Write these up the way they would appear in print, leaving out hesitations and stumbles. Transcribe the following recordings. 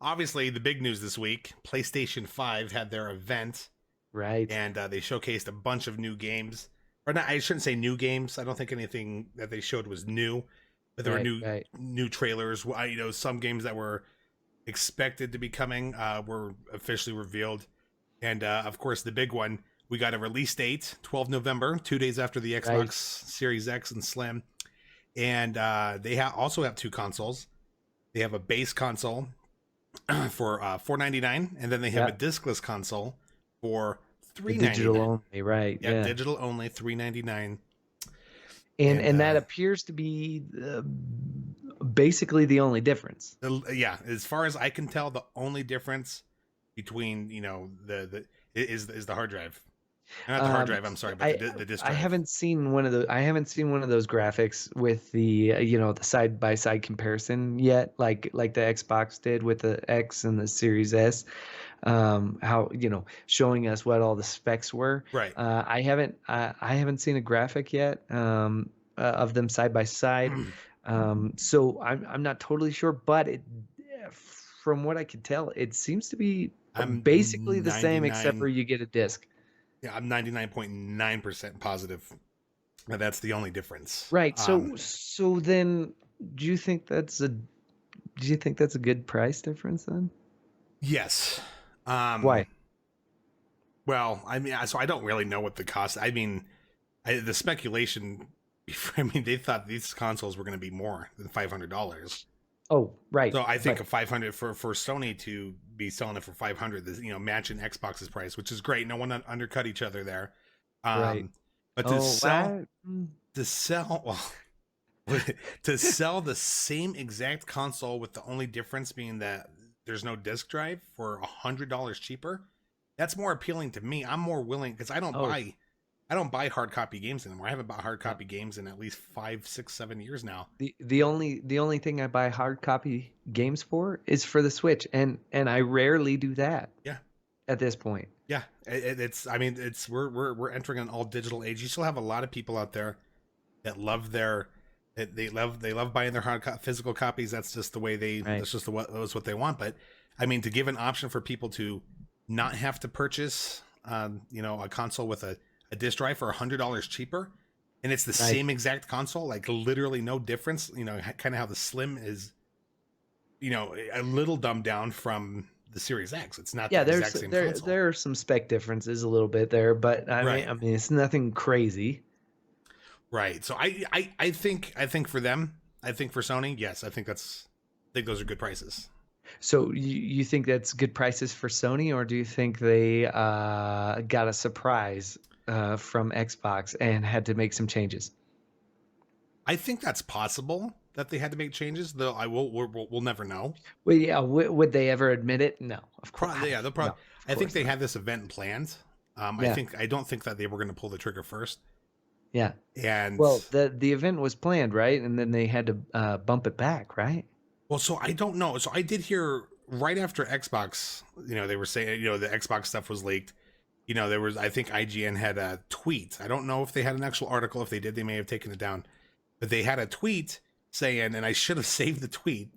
obviously the big news this week, PlayStation 5 had their event, Right. and they showcased a bunch of new games. Or not, I shouldn't say new games. I don't think anything that they showed was new, but there were Right. new Right. new trailers. Some games that were expected to be coming were officially revealed. And of course, the big one, we got a release date, 12 November, 2 days after the Right. Xbox Series X and Slim. And they also have two consoles. They have a base console for $4.99, and then they have a Yeah. discless console for The three ninety digital nine. only. Right. Yep, Yeah. digital only, $3.99. And And and that appears to be basically the only difference. yeah, as far as I can tell, the only difference between the is the hard drive. Not the hard Um, drive. I'm sorry, but I the disk I drive. haven't seen one of the I haven't seen one of those graphics with the the side by side comparison yet, like the Xbox did with the X and the Series S. How showing us what all the specs were. Right. I haven't seen a graphic yet of them side by side. So I'm not totally sure, but from what I can tell, it seems to be I'm basically the same except for 99. you get a disc. Yeah, I'm 99.9% positive that that's the only difference. Right. So then do you think that's a good price difference then? Yes. Why? Well, I mean, so I don't really know what the cost. I mean, the speculation. I mean, they thought these consoles were going to be more than $500. Oh, right. So I think But a 500 for Sony to be selling it for 500, matching Xbox's price, which is great. No one undercut each other there. right. Um, but to Oh, sell to sell well, to sell the same exact console with the only difference being that there's no disc drive for $100 cheaper, that's more appealing to me. I'm more willing because oh, I don't buy hard copy games anymore. I haven't bought hard yeah. copy games in at least 5, 6, 7 years now. The only thing I buy hard copy games for is for the Switch, and I rarely do that Yeah. at this point. Yeah, it's. I mean, it's we're entering an all digital age. You still have a lot of people out there that love they love buying their physical copies. That's just the way Right. that's just that's what they want. But I mean, to give an option for people to not have to purchase, a console with a disc drive for $100 cheaper, and it's the Right. same exact console, like literally no difference. Kind of how the Slim is, a little dumbed down from the Series X. It's not the Yeah, exact same console. there are some spec differences a little bit there, but Right. I mean it's nothing crazy. Right. So I think for them, I think for Sony, yes, I think those are good prices. So you think that's good prices for Sony, or do you think they got a surprise from Xbox and had to make some changes? I think that's possible that they had to make changes, though we'll never know. Well, yeah, would they ever admit it? No, of course. Probably, yeah, they'll No, probably. of I think course they not. had this event planned. Yeah, I don't think that they were going to pull the trigger first. yeah. And Well, the event was planned, right? And then they had to bump it back, right? well, so I don't know. So I did hear right after Xbox, they were saying, the Xbox stuff was leaked. There was, I think IGN had a tweet. I don't know if they had an actual article. If they did, they may have taken it down. But they had a tweet saying, and I should have saved the tweet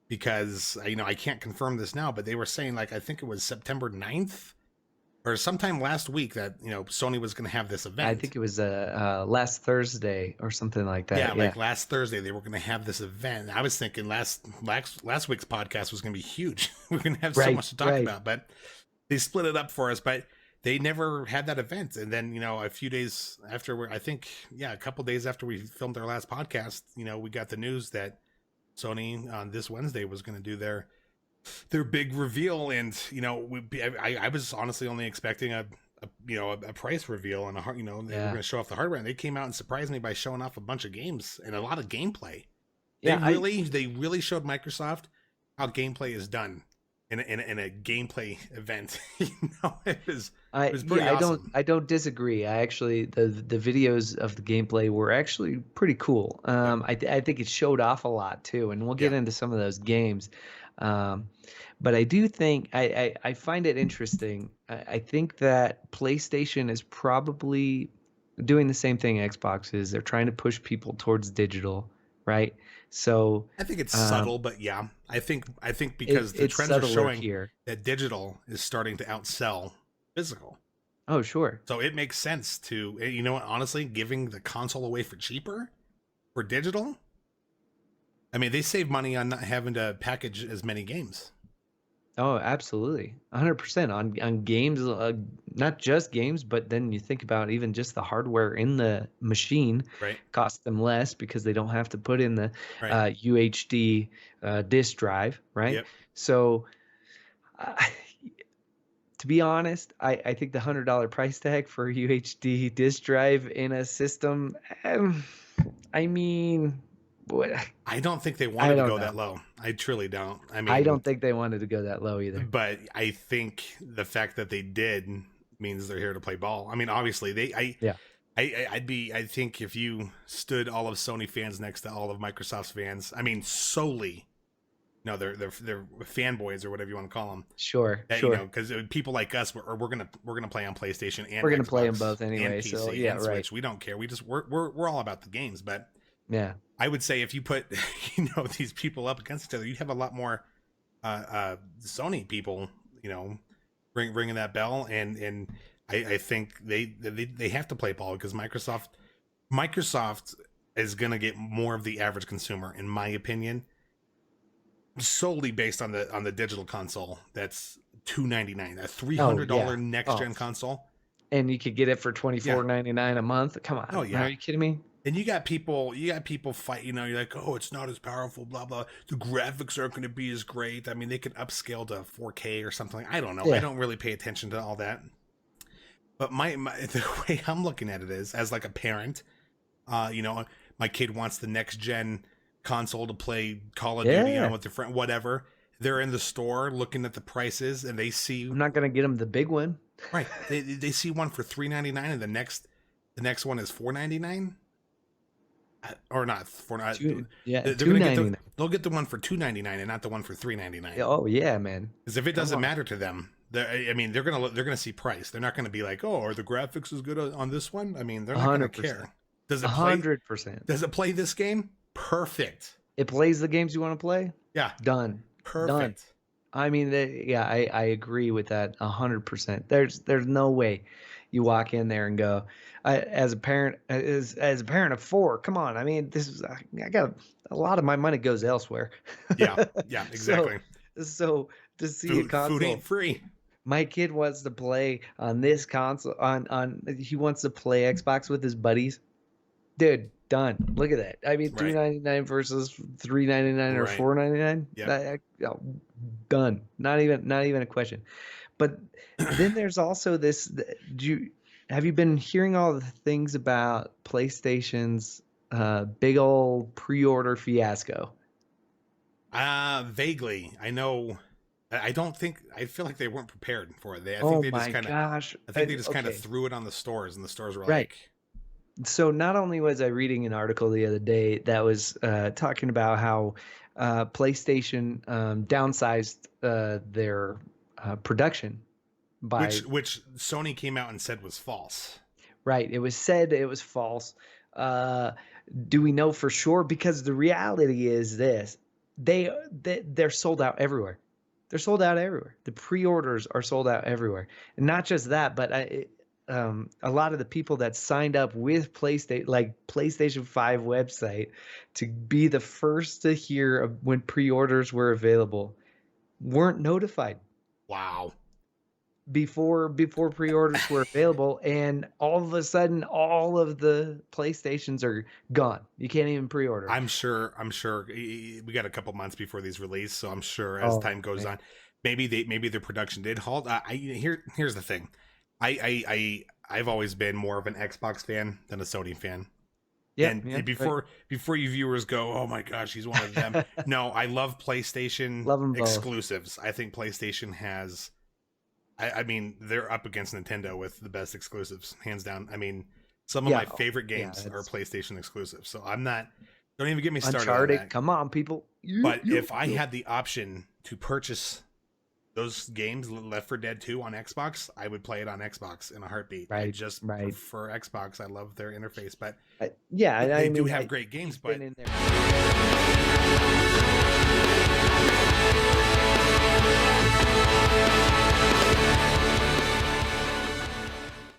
because I can't confirm this now, but they were saying, like, I think it was September 9th or sometime last week that Sony was going to have this I event. think it was last Thursday or something like that. Yeah, Yeah, like last Thursday they were going to have this event. I was thinking last week's podcast was going to be huge. We're going to have so right, much to talk right. about, but they split it up for us. But they never had that event. And then a few days after, I think, yeah, a couple days after we filmed our last podcast, we got the news that Sony on this Wednesday was going to do their big reveal. And I was honestly only expecting a price reveal and they were Yeah, going to show off the hardware, and they came out and surprised me by showing off a bunch of games and a lot of gameplay. They yeah. I really showed Microsoft how gameplay is done in a gameplay event. It was pretty yeah, awesome. I don't disagree. I actually the videos of the gameplay were actually pretty cool. Yep. I think it showed off a lot too, and we'll get Yeah. into some of those games. Um, but I do think I find it interesting. I think that PlayStation is probably doing the same thing Xbox is. They're trying to push people towards digital, right? So I think it's um, subtle, but yeah, I think because the it's trends are subtler showing here. that digital is starting to outsell physical. Oh, sure. So it makes sense to, you know what, honestly, giving the console away for cheaper for digital. I mean, they save money on not having to package as many games. Oh, absolutely. 100% on games, not just games, but then you think about even just the hardware in the machine Right. costs them less because they don't have to put in the Right. UHD disk drive, right? Yep. So, uh, to be honest, I think the $100 price tag for a UHD disk drive in a system, I mean, what? I don't think they I wanted to don't go know. that low. I truly don't. I I mean, don't think they wanted to go that low either. but I think the fact that they did means they're here to play ball. I mean, obviously Yeah. I think if you stood all of Sony fans next to all of Microsoft's fans, I mean, solely, no, they're fanboys or whatever you want to call them. Sure, That, you know, sure. because people like us, we're gonna play on PlayStation and We're gonna play them Xbox both and anyway, so PC yeah, and right. Switch. We don't care. We're all about the games. But Yeah. I would say if you put these people up against each other, you'd have a lot more Sony people, ringing that bell, and I think they have to play ball because Microsoft is gonna get more of the average consumer, in my opinion, solely based on the digital console. That's $299, a Oh, $300 yeah. next Oh, gen console. and you could get it for Yeah. 24.99 a month. Come Oh on, are yeah. you kidding me? And you got people fight, you're like, oh, it's not as powerful, blah blah. The graphics aren't going to be as great. I mean, they could upscale to 4K or something. I don't know. I Yeah. don't really pay attention to all that. But my the way I'm looking at it is as like a parent, my kid wants the next gen console to play Call of Duty on Yeah. with their friend, whatever. They're in the store looking at the prices, and they see I'm not gonna get them the big one. right. They see one for $399, and the next one is $499. Or not for not. Yeah, They're gonna get $2.99. they'll get the one for $299 and not the one for $399. Oh yeah, man. Because if it Come doesn't on. matter to them, I mean, they're gonna see price. They're not gonna be like, oh, are the graphics as good on this one? I mean, they're not gonna 100%. care. Does it play? 100%. Does it play this game? Perfect. It plays the games you want to play. Yeah, Done. Done. perfect. I mean, yeah, I agree with that 100%. There's no way you walk in there and go, as a parent, as a parent of four, come on. I mean, this is I got a lot of my money goes elsewhere. Yeah, yeah, So, exactly. so to see a Food ain't console, free. my kid wants to play on this console on he wants to play Xbox with his buddies. Dude, done. Look at that. I mean, Right, $2.99 versus $3.99 or right. $4.99. Yep. Done. Not even a question. But then there's also this. Have you been hearing all the things about PlayStation's big old pre-order fiasco? Vaguely. I know. I don't think. I feel like they weren't prepared for it. I think Oh they just my kind of. gosh. I think they just kind of Okay. threw it on the stores, and the stores were Right. like, So not only was I reading an article the other day that was talking about how PlayStation downsized their production by which Sony came out and said was false. right. It was said it was false. Uh, do we know for sure? Because the reality is this: they're sold out everywhere. They're sold out everywhere. The pre-orders are sold out everywhere, and not just that, but a lot of the people that signed up with PlayStation, like PlayStation 5 website, to be the first to hear of when pre-orders were available, weren't notified Wow. before pre-orders were available, and all of a sudden all of the PlayStations are gone. You can't even pre-order. I'm sure. We got a couple months before these release, so I'm sure as Oh time goes man. on, maybe their production did halt. Here's the thing. I've always been more of an Xbox fan than a Sony fan. Yeah, And yeah, right. before you viewers go, oh my gosh, he's one of them. No, I love PlayStation Love them both. exclusives. I think PlayStation has. I mean, they're up against Nintendo with the best exclusives, hands down. I mean, some of Yeah, my favorite yeah, games are it's PlayStation exclusives. So I'm not. Don't even get me started on Uncharted. that. Come on, people. But if I had the option to purchase those games, Left 4 Dead 2 on Xbox, I would play it on Xbox in a heartbeat. I Right, just right. prefer Xbox. I love their interface, but Yeah, they I do mean, have great games. he's been But in there.